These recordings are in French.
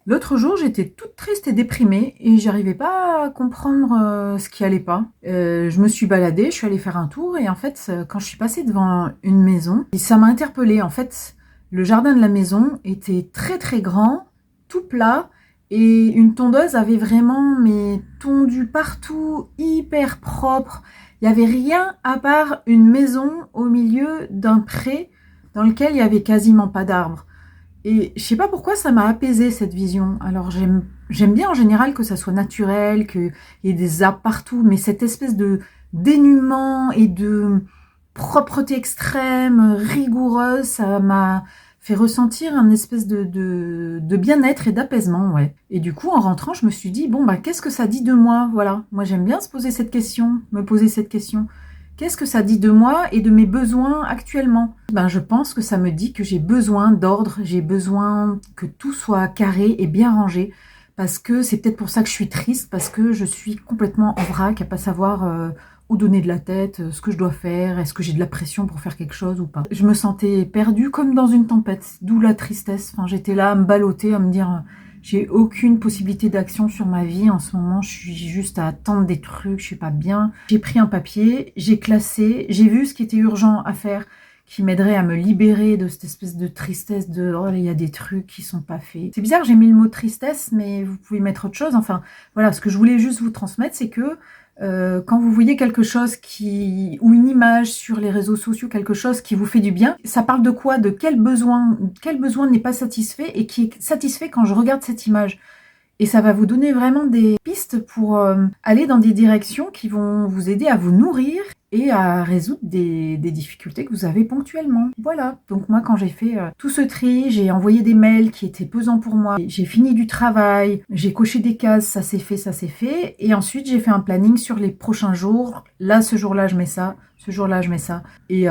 L'autre jour, j'étais toute triste et déprimée et j'arrivais pas à comprendre ce qui allait pas. Je me suis baladée, je suis allée faire un tour et en fait, quand je suis passée devant une maison, ça m'a interpellée. En fait, le jardin de la maison était très très grand, tout plat et une tondeuse avait vraiment mais tondu partout, hyper propre. Il y avait rien à part une maison au milieu d'un pré dans lequel il y avait quasiment pas d'arbres. Et je sais pas pourquoi ça m'a apaisé cette vision. Alors j'aime bien en général que ça soit naturel, qu'il y ait des arbres partout, mais cette espèce de dénuement et de propreté extrême, rigoureuse, ça m'a fait ressentir un espèce de bien-être et d'apaisement, ouais. Et du coup, en rentrant, je me suis dit, bon, bah, qu'est-ce que ça dit de moi? Voilà. Moi, j'aime bien se poser cette question, me poser cette question. Qu'est-ce que ça dit de moi et de mes besoins actuellement? Ben, je pense que ça me dit que j'ai besoin d'ordre, j'ai besoin que tout soit carré et bien rangé, parce que c'est peut-être pour ça que je suis triste, parce que je suis complètement en vrac, à pas savoir où donner de la tête, ce que je dois faire, est-ce que j'ai de la pression pour faire quelque chose ou pas. Je me sentais perdue comme dans une tempête, d'où la tristesse. Enfin, j'étais là à me balloter, à me dire j'ai aucune possibilité d'action sur ma vie en ce moment, je suis juste à attendre des trucs, je suis pas bien. J'ai pris un papier, j'ai classé, j'ai vu ce qui était urgent à faire, qui m'aiderait à me libérer de cette espèce de tristesse de oh il y a des trucs qui sont pas faits. C'est bizarre, j'ai mis le mot tristesse, mais vous pouvez mettre autre chose. Enfin, voilà, ce que je voulais juste vous transmettre, c'est que quand vous voyez quelque chose ou une image sur les réseaux sociaux, quelque chose qui vous fait du bien, ça parle de quoi? De quel besoin n'est pas satisfait et qui est satisfait quand je regarde cette image? Et ça va vous donner vraiment des pistes pour aller dans des directions qui vont vous aider à vous nourrir et à résoudre des difficultés que vous avez ponctuellement. Voilà, donc moi quand j'ai fait tout ce tri, j'ai envoyé des mails qui étaient pesants pour moi, j'ai fini du travail, j'ai coché des cases, ça s'est fait, et ensuite j'ai fait un planning sur les prochains jours. Là, ce jour-là, je mets ça, ce jour-là, je mets ça. Et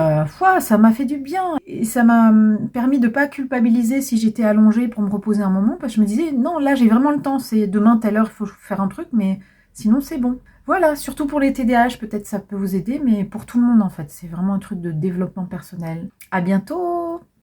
ça m'a fait du bien. Et ça m'a permis de pas culpabiliser si j'étais allongée pour me reposer un moment, parce que je me disais, non, là, j'ai vraiment le temps. C'est demain, telle heure, il faut faire un truc, mais sinon, c'est bon. Voilà, surtout pour les TDAH, peut-être ça peut vous aider, mais pour tout le monde, en fait. C'est vraiment un truc de développement personnel. À bientôt!